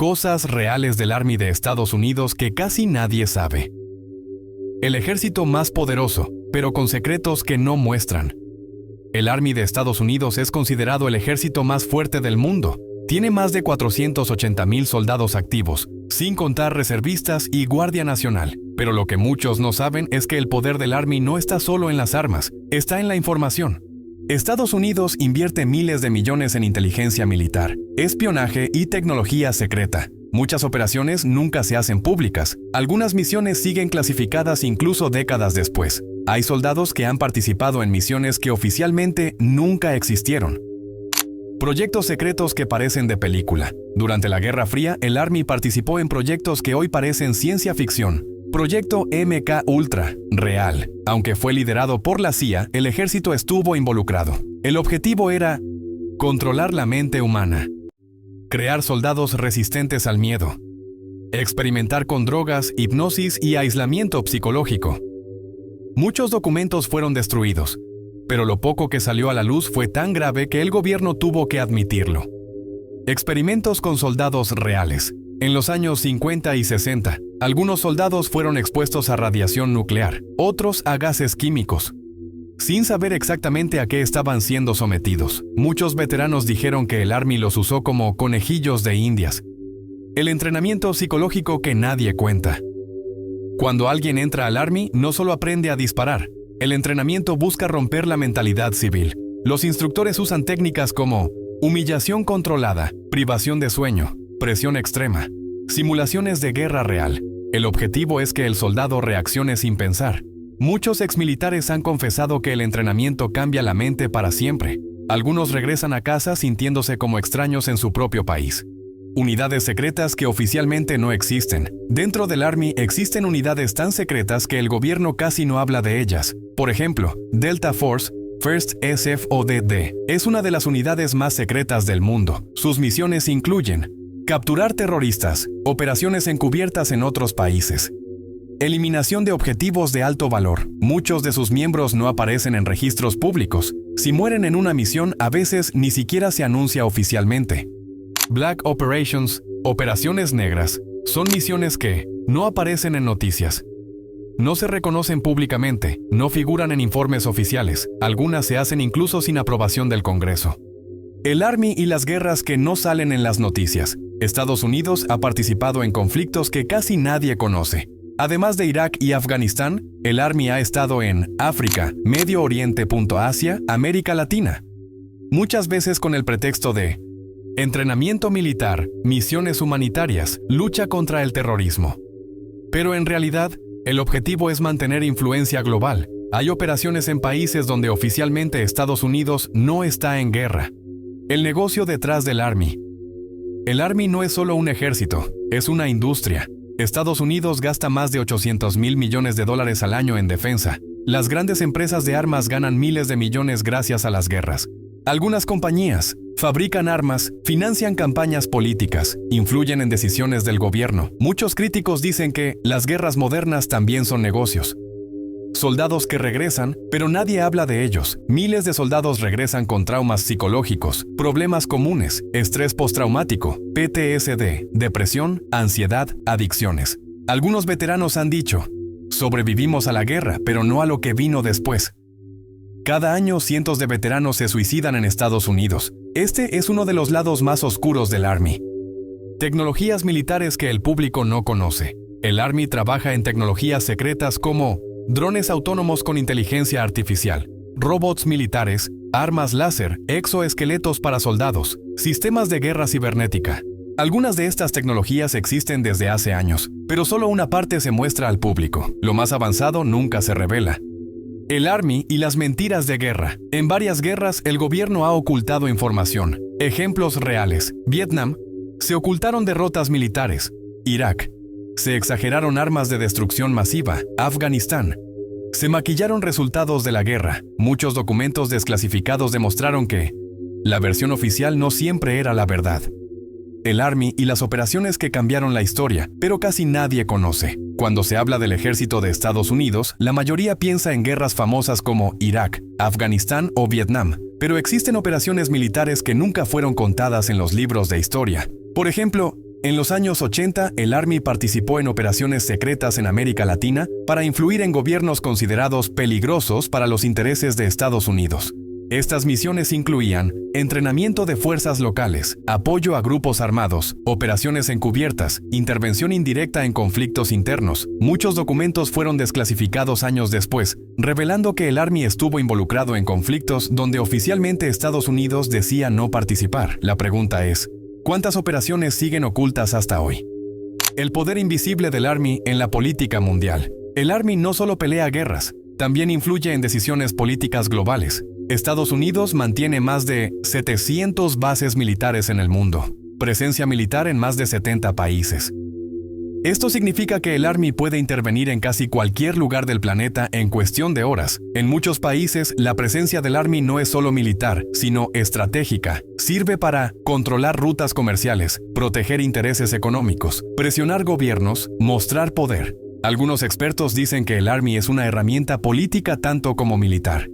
Cosas reales del Army de Estados Unidos que casi nadie sabe. El ejército más poderoso, pero con secretos que no muestran. El Army de Estados Unidos es considerado el ejército más fuerte del mundo. Tiene más de 480,000 soldados activos, sin contar reservistas y Guardia Nacional. Pero lo que muchos no saben es que el poder del Army no está solo en las armas, está en la información. Estados Unidos invierte miles de millones en inteligencia militar, espionaje y tecnología secreta. Muchas operaciones nunca se hacen públicas. Algunas misiones siguen clasificadas incluso décadas después. Hay soldados que han participado en misiones que oficialmente nunca existieron. Proyectos secretos que parecen de película. Durante la Guerra Fría, el Army participó en proyectos que hoy parecen ciencia ficción. Proyecto MK Ultra, real. Aunque fue liderado por la CIA, el ejército estuvo involucrado. El objetivo era controlar la mente humana, crear soldados resistentes al miedo, experimentar con drogas, hipnosis y aislamiento psicológico. Muchos documentos fueron destruidos, pero lo poco que salió a la luz fue tan grave que el gobierno tuvo que admitirlo. Experimentos con soldados reales. En los años 50 y 60, algunos soldados fueron expuestos a radiación nuclear, otros a gases químicos. Sin saber exactamente a qué estaban siendo sometidos, muchos veteranos dijeron que el Army los usó como conejillos de indias. El entrenamiento psicológico que nadie cuenta. Cuando alguien entra al Army, no solo aprende a disparar. El entrenamiento busca romper la mentalidad civil. Los instructores usan técnicas como humillación controlada, privación de sueño, presión extrema, simulaciones de guerra real. El objetivo es que el soldado reaccione sin pensar. Muchos exmilitares han confesado que el entrenamiento cambia la mente para siempre. Algunos regresan a casa sintiéndose como extraños en su propio país. Unidades secretas que oficialmente no existen. Dentro del Army existen unidades tan secretas que el gobierno casi no habla de ellas. Por ejemplo, Delta Force, First SFODD, es una de las unidades más secretas del mundo. Sus misiones incluyen capturar terroristas, operaciones encubiertas en otros países, eliminación de objetivos de alto valor. Muchos de sus miembros no aparecen en registros públicos. Si mueren en una misión, a veces ni siquiera se anuncia oficialmente. Black Operations, operaciones negras, son misiones que no aparecen en noticias. No se reconocen públicamente, no figuran en informes oficiales. Algunas se hacen incluso sin aprobación del Congreso. El Army y las guerras que no salen en las noticias. Estados Unidos ha participado en conflictos que casi nadie conoce. Además de Irak y Afganistán, el Army ha estado en África, Medio Oriente, Asia, América Latina. Muchas veces con el pretexto de entrenamiento militar, misiones humanitarias, lucha contra el terrorismo. Pero en realidad, el objetivo es mantener influencia global. Hay operaciones en países donde oficialmente Estados Unidos no está en guerra. El negocio detrás del Army. El Army no es solo un ejército, es una industria. Estados Unidos gasta más de 800,000 millones de dólares al año en defensa. Las grandes empresas de armas ganan miles de millones gracias a las guerras. Algunas compañías fabrican armas, financian campañas políticas, influyen en decisiones del gobierno. Muchos críticos dicen que las guerras modernas también son negocios. Soldados que regresan, pero nadie habla de ellos. Miles de soldados regresan con traumas psicológicos, problemas comunes, estrés postraumático, PTSD, depresión, ansiedad, adicciones. Algunos veteranos han dicho, sobrevivimos a la guerra, pero no a lo que vino después. Cada año cientos de veteranos se suicidan en Estados Unidos. Este es uno de los lados más oscuros del Army. Tecnologías militares que el público no conoce. El Army trabaja en tecnologías secretas como drones autónomos con inteligencia artificial, robots militares, armas láser, exoesqueletos para soldados, sistemas de guerra cibernética. Algunas de estas tecnologías existen desde hace años, pero solo una parte se muestra al público. Lo más avanzado nunca se revela. El Army y las mentiras de guerra. En varias guerras, el gobierno ha ocultado información. Ejemplos reales. Vietnam, se ocultaron derrotas militares. Irak, se exageraron armas de destrucción masiva. Afganistán, se maquillaron resultados de la guerra. Muchos documentos desclasificados demostraron que la versión oficial no siempre era la verdad. El Army y las operaciones que cambiaron la historia, pero casi nadie conoce. Cuando se habla del ejército de Estados Unidos, la mayoría piensa en guerras famosas como Irak, Afganistán o Vietnam, pero existen operaciones militares que nunca fueron contadas en los libros de historia. Por ejemplo, En los años 80, el Army participó en operaciones secretas en América Latina para influir en gobiernos considerados peligrosos para los intereses de Estados Unidos. Estas misiones incluían entrenamiento de fuerzas locales, apoyo a grupos armados, operaciones encubiertas, intervención indirecta en conflictos internos. Muchos documentos fueron desclasificados años después, revelando que el Army estuvo involucrado en conflictos donde oficialmente Estados Unidos decía no participar. La pregunta es, ¿cuántas operaciones siguen ocultas hasta hoy? El poder invisible del Army en la política mundial. El Army no solo pelea guerras, también influye en decisiones políticas globales. Estados Unidos mantiene más de 700 bases militares en el mundo, presencia militar en más de 70 países. Esto significa que el Army puede intervenir en casi cualquier lugar del planeta en cuestión de horas. En muchos países, la presencia del Army no es solo militar, sino estratégica. Sirve para controlar rutas comerciales, proteger intereses económicos, presionar gobiernos, mostrar poder. Algunos expertos dicen que el Army es una herramienta política tanto como militar.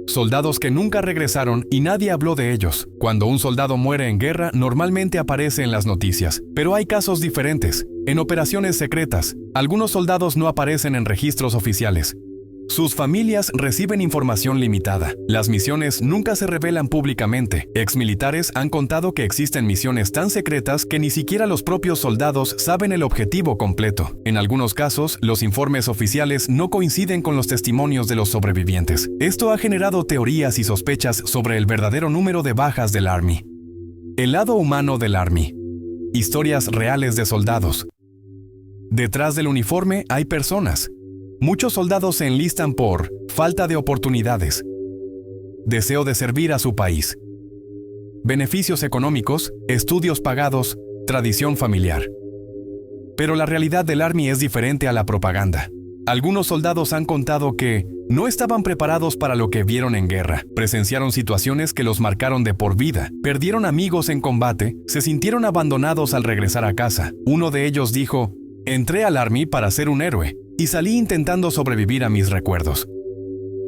Soldados que nunca regresaron y nadie habló de ellos. Cuando un soldado muere en guerra, normalmente aparece en las noticias, pero hay casos diferentes. En operaciones secretas, algunos soldados no aparecen en registros oficiales. Sus familias reciben información limitada. Las misiones nunca se revelan públicamente. Exmilitares han contado que existen misiones tan secretas que ni siquiera los propios soldados saben el objetivo completo. En algunos casos, los informes oficiales no coinciden con los testimonios de los sobrevivientes. Esto ha generado teorías y sospechas sobre el verdadero número de bajas del Army. El lado humano del Army. Historias reales de soldados. Detrás del uniforme hay personas. Muchos soldados se enlistan por falta de oportunidades, deseo de servir a su país, beneficios económicos, estudios pagados, tradición familiar. Pero la realidad del Army es diferente a la propaganda. Algunos soldados han contado que no estaban preparados para lo que vieron en guerra, presenciaron situaciones que los marcaron de por vida, perdieron amigos en combate, se sintieron abandonados al regresar a casa. Uno de ellos dijo: "Entré al Army para ser un héroe y salí intentando sobrevivir a mis recuerdos".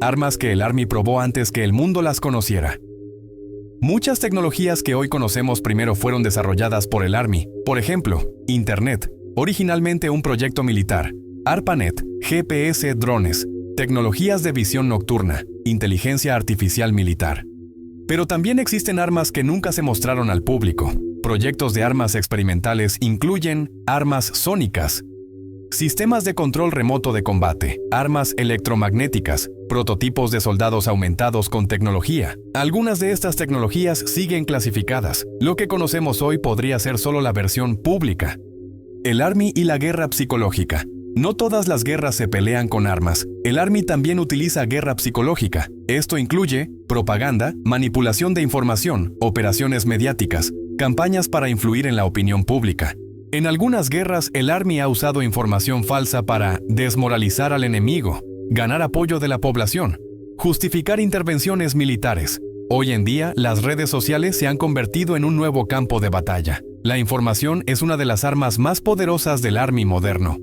Armas que el Army probó antes que el mundo las conociera. Muchas tecnologías que hoy conocemos primero fueron desarrolladas por el Army. Por ejemplo, Internet, originalmente un proyecto militar, ARPANET, GPS, drones, tecnologías de visión nocturna, inteligencia artificial militar. Pero también existen armas que nunca se mostraron al público. Proyectos de armas experimentales incluyen armas sónicas, sistemas de control remoto de combate, armas electromagnéticas, prototipos de soldados aumentados con tecnología. Algunas de estas tecnologías siguen clasificadas. Lo que conocemos hoy podría ser solo la versión pública. El Army y la guerra psicológica. No todas las guerras se pelean con armas. El Army también utiliza guerra psicológica. Esto incluye propaganda, manipulación de información, operaciones mediáticas, campañas para influir en la opinión pública. En algunas guerras, el Army ha usado información falsa para desmoralizar al enemigo, ganar apoyo de la población, justificar intervenciones militares. Hoy en día, las redes sociales se han convertido en un nuevo campo de batalla. La información es una de las armas más poderosas del Army moderno.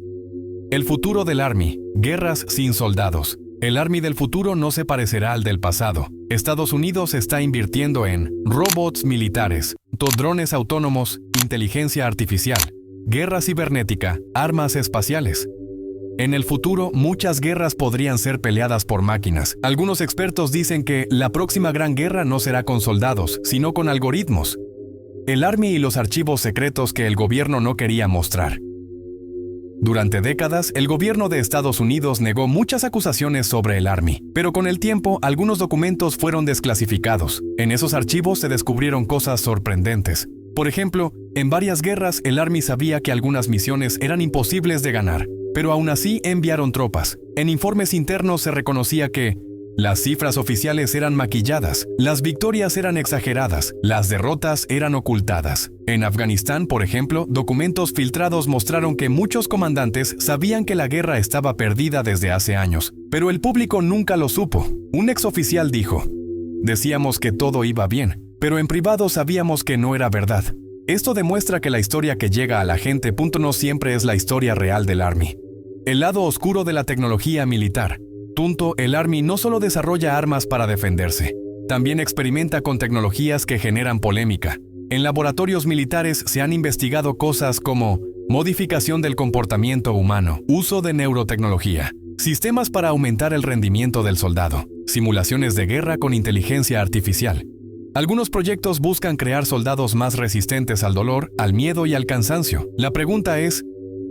El futuro del Army. Guerras sin soldados. El Army del futuro no se parecerá al del pasado. Estados Unidos está invirtiendo en robots militares, drones autónomos, inteligencia artificial, guerra cibernética, armas espaciales. En el futuro, muchas guerras podrían ser peleadas por máquinas. Algunos expertos dicen que la próxima gran guerra no será con soldados, sino con algoritmos. El Army y los archivos secretos que el gobierno no quería mostrar. Durante décadas, el gobierno de Estados Unidos negó muchas acusaciones sobre el Army, pero con el tiempo, algunos documentos fueron desclasificados. En esos archivos se descubrieron cosas sorprendentes. Por ejemplo, en varias guerras, el Army sabía que algunas misiones eran imposibles de ganar, pero aún así enviaron tropas. En informes internos se reconocía que las cifras oficiales eran maquilladas, las victorias eran exageradas, las derrotas eran ocultadas. En Afganistán, por ejemplo, documentos filtrados mostraron que muchos comandantes sabían que la guerra estaba perdida desde hace años, pero el público nunca lo supo. Un exoficial dijo: "Decíamos que todo iba bien, pero en privado sabíamos que no era verdad". Esto demuestra que la historia que llega a la gente no siempre es la historia real del Army. El lado oscuro de la tecnología militar. El Army no solo desarrolla armas para defenderse, también experimenta con tecnologías que generan polémica. En laboratorios militares se han investigado cosas como modificación del comportamiento humano, uso de neurotecnología, sistemas para aumentar el rendimiento del soldado, simulaciones de guerra con inteligencia artificial. Algunos proyectos buscan crear soldados más resistentes al dolor, al miedo y al cansancio. La pregunta es,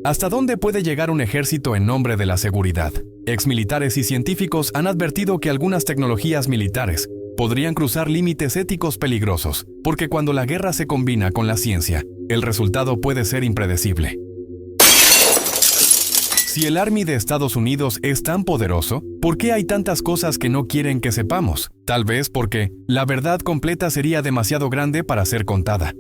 ¿hasta dónde puede llegar un ejército en nombre de la seguridad? Exmilitares y científicos han advertido que algunas tecnologías militares podrían cruzar límites éticos peligrosos, porque cuando la guerra se combina con la ciencia, el resultado puede ser impredecible. Si el Army de Estados Unidos es tan poderoso, ¿por qué hay tantas cosas que no quieren que sepamos? Tal vez porque la verdad completa sería demasiado grande para ser contada.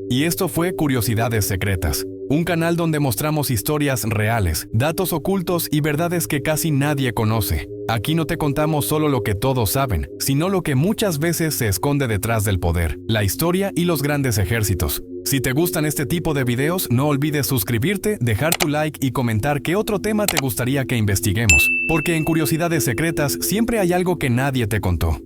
Y esto fue Curiosidades Secretas, un canal donde mostramos historias reales, datos ocultos y verdades que casi nadie conoce. Aquí no te contamos solo lo que todos saben, sino lo que muchas veces se esconde detrás del poder, la historia y los grandes ejércitos. Si te gustan este tipo de videos, no olvides suscribirte, dejar tu like y comentar qué otro tema te gustaría que investiguemos, porque en Curiosidades Secretas siempre hay algo que nadie te contó.